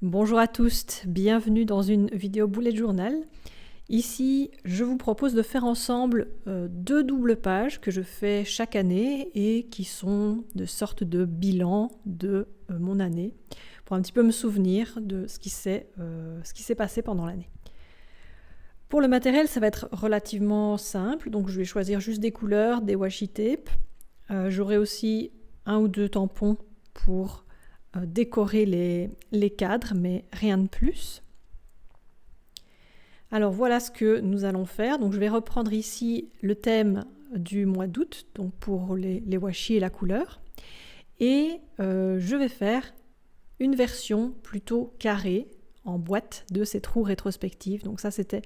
Bonjour à tous, bienvenue dans une vidéo bullet journal. Ici, je vous propose de faire ensemble deux doubles pages que je fais chaque année et qui sont de sorte de bilan de mon année pour un petit peu me souvenir de ce qui s'est passé pendant l'année. Pour le matériel, ça va être relativement simple, donc je vais choisir juste des couleurs, des washi tape. J'aurai aussi un ou deux tampons pour décorer les cadres, mais rien de plus. Alors voilà ce que nous allons faire. Donc je vais reprendre ici le thème du mois d'août, donc pour les washi et la couleur. Et je vais faire une version plutôt carrée en boîte de cette roue rétrospective. Donc ça c'était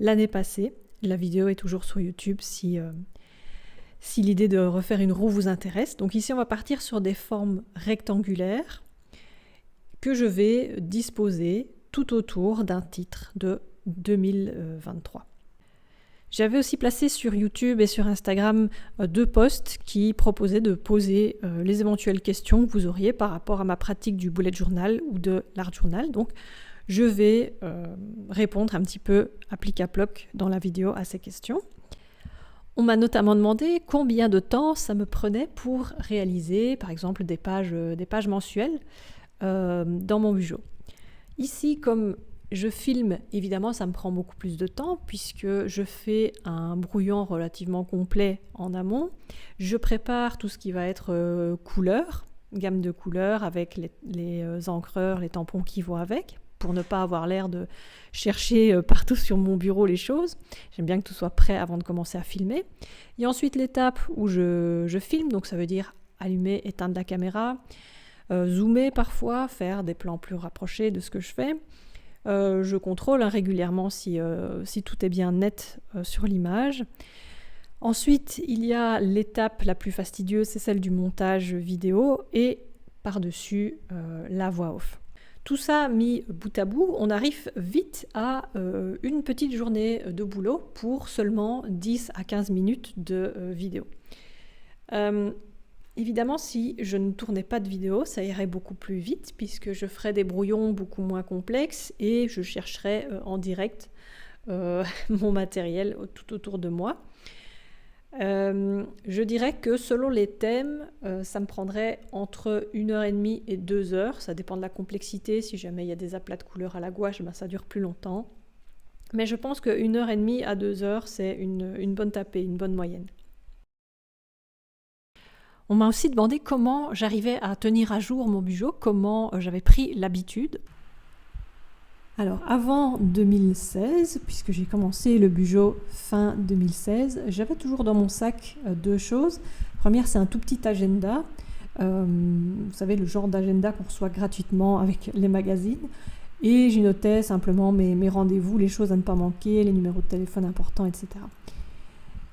l'année passée. La vidéo est toujours sur YouTube si l'idée de refaire une roue vous intéresse. Donc ici on va partir sur des formes rectangulaires que je vais disposer tout autour d'un titre de 2023. J'avais aussi placé sur YouTube et sur Instagram deux posts qui proposaient de poser les éventuelles questions que vous auriez par rapport à ma pratique du bullet journal ou de l'art journal. Donc je vais répondre un petit peu à plic à ploc dans la vidéo à ces questions. On m'a notamment demandé combien de temps ça me prenait pour réaliser par exemple des pages mensuelles dans mon Bujo. Ici, comme je filme, évidemment, ça me prend beaucoup plus de temps puisque je fais un brouillon relativement complet en amont. Je prépare tout ce qui va être couleur, gamme de couleurs avec les encreurs, les tampons qui vont avec, pour ne pas avoir l'air de chercher partout sur mon bureau les choses. J'aime bien que tout soit prêt avant de commencer à filmer. Il y a ensuite l'étape où je filme, donc ça veut dire allumer, éteindre la caméra, zoomer parfois, faire des plans plus rapprochés de ce que je fais. Je contrôle régulièrement si tout est bien net sur l'image. Ensuite, il y a l'étape la plus fastidieuse, c'est celle du montage vidéo et par-dessus la voix off. Tout ça mis bout à bout, on arrive vite à une petite journée de boulot pour seulement 10 à 15 minutes de vidéo. Évidemment, si je ne tournais pas de vidéo, ça irait beaucoup plus vite puisque je ferais des brouillons beaucoup moins complexes et je chercherais en direct mon matériel tout autour de moi. Je dirais que selon les thèmes, ça me prendrait entre 1h30 et 2h. Ça dépend de la complexité. Si jamais il y a des aplats de couleurs à la gouache, ben ça dure plus longtemps. Mais je pense que 1h30 à 2h, c'est une bonne tapée, une bonne moyenne. On m'a aussi demandé comment j'arrivais à tenir à jour mon Bujo, comment j'avais pris l'habitude. Alors avant 2016, puisque j'ai commencé le Bujo fin 2016, j'avais toujours dans mon sac deux choses. La première, c'est un tout petit agenda, vous savez, le genre d'agenda qu'on reçoit gratuitement avec les magazines. Et j'y notais simplement mes rendez-vous, les choses à ne pas manquer, les numéros de téléphone importants, etc.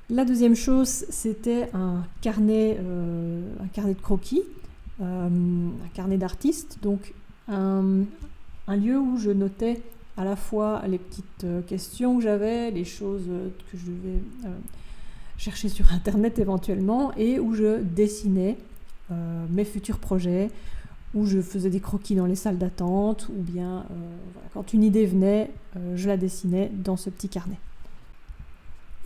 La deuxième chose, c'était un carnet de croquis, un carnet d'artiste, donc un lieu où je notais à la fois les petites questions que j'avais, les choses que je devais chercher sur Internet éventuellement, et où je dessinais mes futurs projets, où je faisais des croquis dans les salles d'attente, ou bien voilà, quand une idée venait, je la dessinais dans ce petit carnet.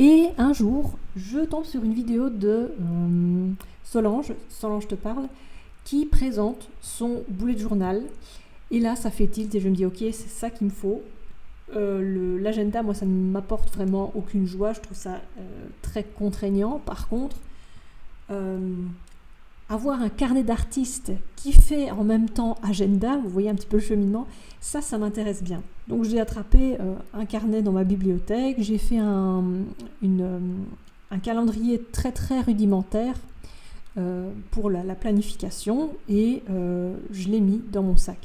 Et un jour, je tombe sur une vidéo de Solange te parle, qui présente son bullet journal. Et là, ça fait tilt et je me dis, ok, c'est ça qu'il me faut. L'agenda, moi, ça ne m'apporte vraiment aucune joie. Je trouve ça très contraignant. Par contre, avoir un carnet d'artiste qui fait en même temps agenda, vous voyez un petit peu le cheminement, ça m'intéresse bien. Donc j'ai attrapé un carnet dans ma bibliothèque, j'ai fait un calendrier très très rudimentaire pour la planification et je l'ai mis dans mon sac.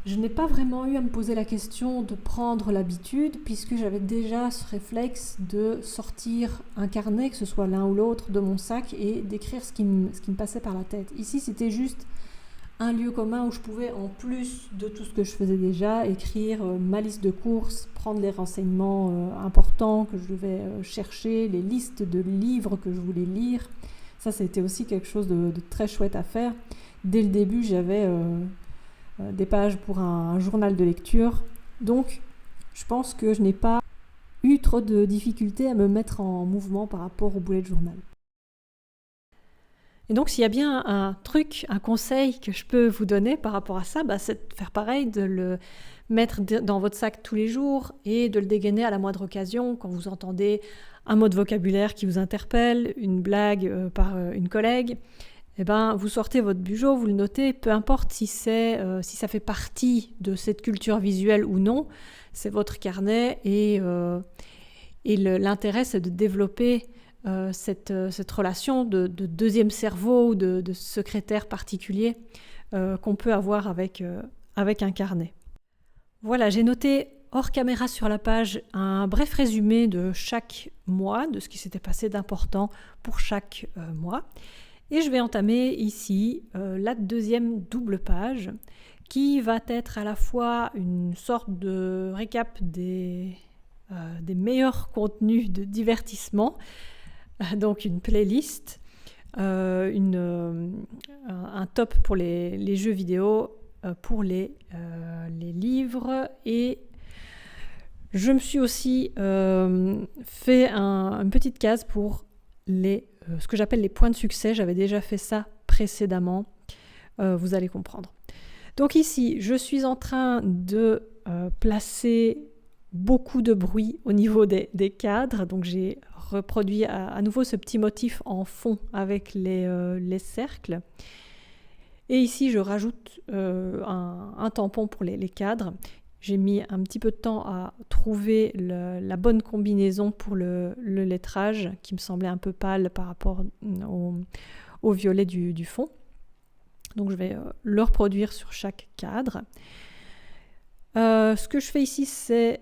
Je n'ai pas vraiment eu à me poser la question de prendre l'habitude puisque j'avais déjà ce réflexe de sortir un carnet, que ce soit l'un ou l'autre, de mon sac et d'écrire ce qui me passait par la tête. Ici, c'était juste un lieu commun où je pouvais, en plus de tout ce que je faisais déjà, écrire ma liste de courses, prendre les renseignements importants que je devais chercher, les listes de livres que je voulais lire. Ça a été aussi quelque chose de très chouette à faire. Dès le début, j'avais des pages pour un journal de lecture. Donc, je pense que je n'ai pas eu trop de difficultés à me mettre en mouvement par rapport au bullet journal. Et donc, s'il y a bien un truc, un conseil que je peux vous donner par rapport à ça, c'est de faire pareil, de le mettre dans votre sac tous les jours et de le dégainer à la moindre occasion quand vous entendez un mot de vocabulaire qui vous interpelle, une blague par une collègue. Vous sortez votre bugeot, vous le notez, peu importe si ça fait partie de cette culture visuelle ou non, c'est votre carnet et l'intérêt c'est de développer cette relation de deuxième cerveau ou de secrétaire particulier qu'on peut avoir avec un carnet. Voilà, j'ai noté hors caméra sur la page un bref résumé de chaque mois, de ce qui s'était passé d'important pour chaque mois. Et je vais entamer ici la deuxième double page qui va être à la fois une sorte de récap des meilleurs contenus de divertissement, donc une playlist, un top pour les jeux vidéo, pour les livres, et je me suis aussi fait une petite case pour ce que j'appelle les points de succès. J'avais déjà fait ça précédemment, vous allez comprendre. Donc ici, je suis en train de placer beaucoup de bruit au niveau des cadres, donc j'ai reproduit à nouveau ce petit motif en fond avec les cercles. Et ici, je rajoute un tampon pour les cadres. J'ai mis un petit peu de temps à trouver la bonne combinaison pour le lettrage, qui me semblait un peu pâle par rapport au violet du fond. Donc je vais le reproduire sur chaque cadre. Ce que je fais ici, c'est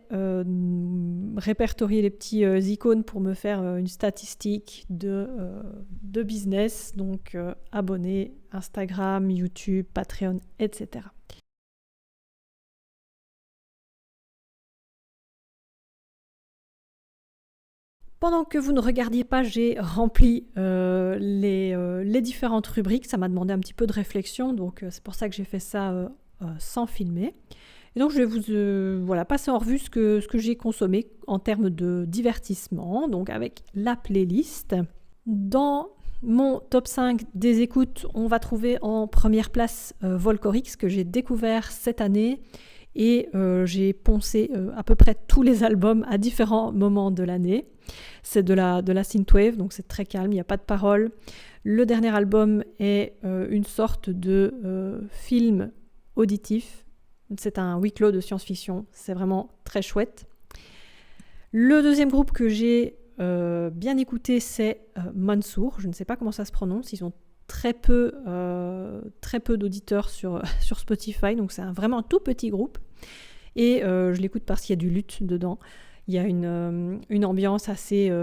répertorier les petits icônes pour me faire une statistique de business, donc abonnés, Instagram, YouTube, Patreon, etc. Pendant que vous ne regardiez pas, j'ai rempli les différentes rubriques. Ça m'a demandé un petit peu de réflexion, donc c'est pour ça que j'ai fait ça sans filmer. Et donc je vais vous passer en revue ce que j'ai consommé en termes de divertissement, donc avec la playlist. Dans mon top 5 des écoutes, on va trouver en première place Volcorix, que j'ai découvert cette année, et j'ai poncé à peu près tous les albums à différents moments de l'année. C'est de la synthwave, donc c'est très calme, il n'y a pas de paroles. Le dernier album est une sorte de film auditif. C'est un huis clos de science-fiction, c'est vraiment très chouette. Le deuxième groupe que j'ai bien écouté, c'est Mansour. Je ne sais pas comment ça se prononce, ils ont très peu d'auditeurs sur Spotify, donc c'est vraiment un tout petit groupe. Et je l'écoute parce qu'il y a du luth dedans. Il y a une ambiance assez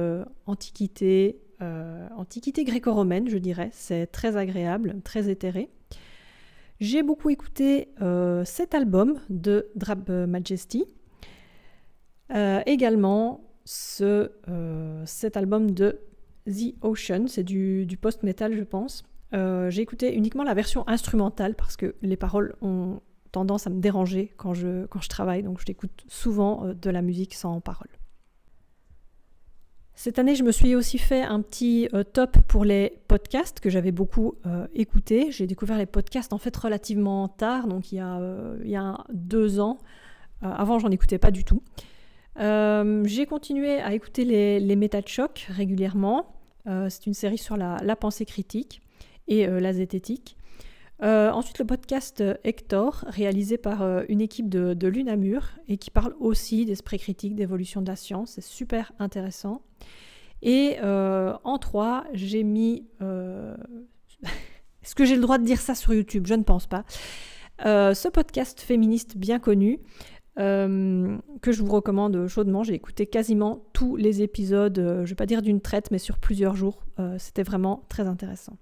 antiquité gréco-romaine, je dirais. C'est très agréable, très éthéré. J'ai beaucoup écouté cet album de Drab Majesty. Également cet album de The Ocean, c'est du post-metal, je pense. J'ai écouté uniquement la version instrumentale parce que les paroles ont tendance à me déranger quand je travaille, donc je l'écoute souvent de la musique sans paroles. Cette année, je me suis aussi fait un petit top pour les podcasts que j'avais beaucoup écoutés. J'ai découvert les podcasts en fait relativement tard, donc il y a 2 ans. Avant, j'en écoutais pas du tout. J'ai continué à écouter les méta de choc régulièrement. C'est une série sur la pensée critique et la zététique. Ensuite, le podcast Hector, réalisé par une équipe de l'UNAMUR et qui parle aussi d'esprit critique, d'évolution de la science. C'est super intéressant. Et en 3, j'ai mis... Est-ce que j'ai le droit de dire ça sur YouTube ? Je ne pense pas. Ce podcast féministe bien connu, que je vous recommande chaudement. J'ai écouté quasiment tous les épisodes, je ne vais pas dire d'une traite, mais sur plusieurs jours. C'était vraiment très intéressant.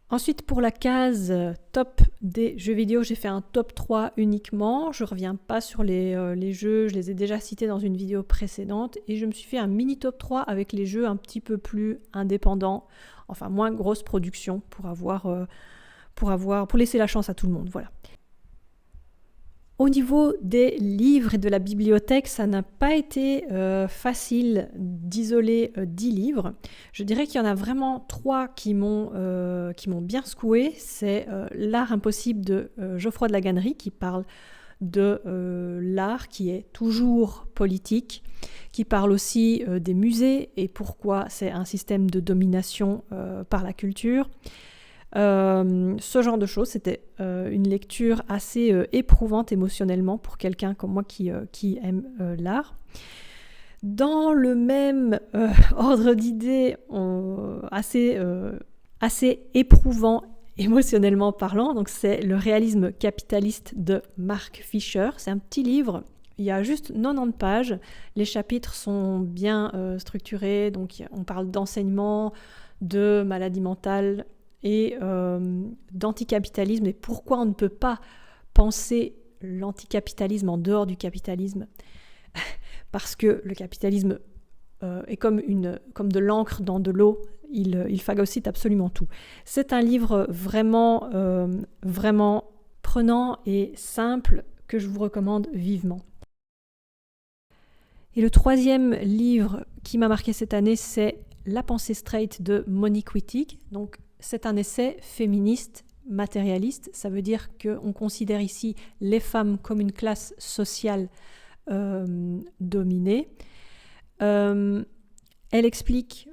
Ensuite, pour la case top des jeux vidéo, j'ai fait un top 3 uniquement. Je ne reviens pas sur les jeux, je les ai déjà cités dans une vidéo précédente. Et je me suis fait un mini top 3 avec les jeux un petit peu plus indépendants, enfin moins grosse production pour laisser la chance à tout le monde. Voilà. Au niveau des livres et de la bibliothèque, ça n'a pas été facile d'isoler 10 livres. Je dirais qu'il y en a vraiment 3 qui m'ont bien secoué. C'est L'art impossible de Geoffroy de la Gannerie, qui parle de l'art qui est toujours politique, qui parle aussi des musées et pourquoi c'est un système de domination par la culture. Ce genre de choses, c'était une lecture assez éprouvante émotionnellement pour quelqu'un comme moi qui aime l'art. Dans le même ordre d'idées, assez éprouvant émotionnellement parlant, donc c'est Le réalisme capitaliste de Mark Fisher. C'est un petit livre, il y a juste 90 pages, les chapitres sont bien structurés, donc on parle d'enseignement, de maladie mentale et d'anticapitalisme, et pourquoi on ne peut pas penser l'anticapitalisme en dehors du capitalisme, parce que le capitalisme est comme de l'encre dans de l'eau, il phagocyte absolument tout. C'est un livre vraiment, vraiment prenant et simple que je vous recommande vivement. Et le 3e livre qui m'a marqué cette année, c'est La pensée straight de Monique Wittig. Donc, c'est un essai féministe matérialiste. Ça veut dire qu'on considère ici les femmes comme une classe sociale dominée. Elle explique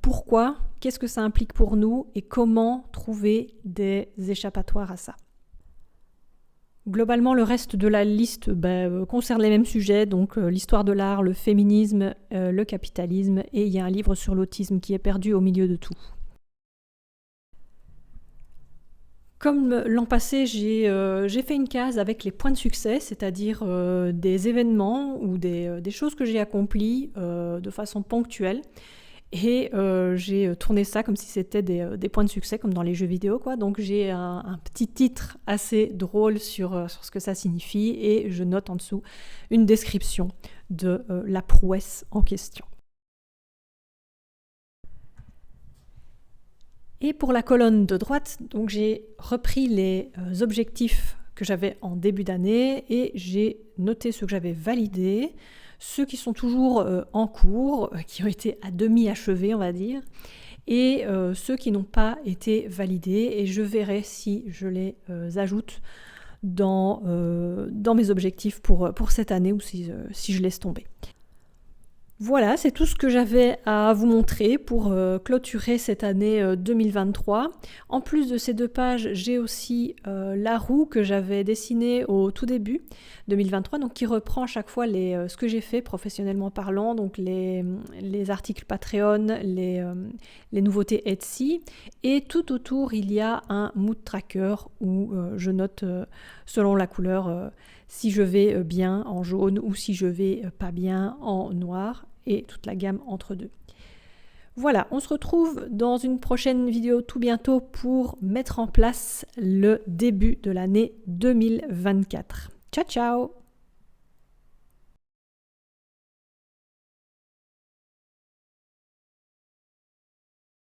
pourquoi, qu'est-ce que ça implique pour nous et comment trouver des échappatoires à ça. Globalement, le reste de la liste concerne les mêmes sujets, donc l'histoire de l'art, le féminisme, le capitalisme, et il y a un livre sur l'autisme qui est perdu au milieu de tout. Comme l'an passé, j'ai fait une case avec les points de succès, c'est-à-dire des événements ou des choses que j'ai accomplies de façon ponctuelle. Et j'ai tourné ça comme si c'était des points de succès, comme dans les jeux vidéo, quoi. Donc j'ai un petit titre assez drôle sur ce que ça signifie, et je note en dessous une description de la prouesse en question. Et pour la colonne de droite, donc j'ai repris les objectifs que j'avais en début d'année et j'ai noté ceux que j'avais validés, ceux qui sont toujours en cours, qui ont été à demi achevés, on va dire, et ceux qui n'ont pas été validés, et je verrai si je les ajoute dans mes objectifs pour cette année ou si je laisse tomber. Voilà, c'est tout ce que j'avais à vous montrer pour clôturer cette année 2023. En plus de ces 2 pages, j'ai aussi la roue que j'avais dessinée au tout début 2023, donc qui reprend à chaque fois ce que j'ai fait professionnellement parlant, donc les articles Patreon, les nouveautés Etsy, et tout autour il y a un mood tracker où je note selon la couleur si je vais bien en jaune ou si je vais pas bien en noir, et toute la gamme entre deux. Voilà, on se retrouve dans une prochaine vidéo tout bientôt pour mettre en place le début de l'année 2024. Ciao ciao!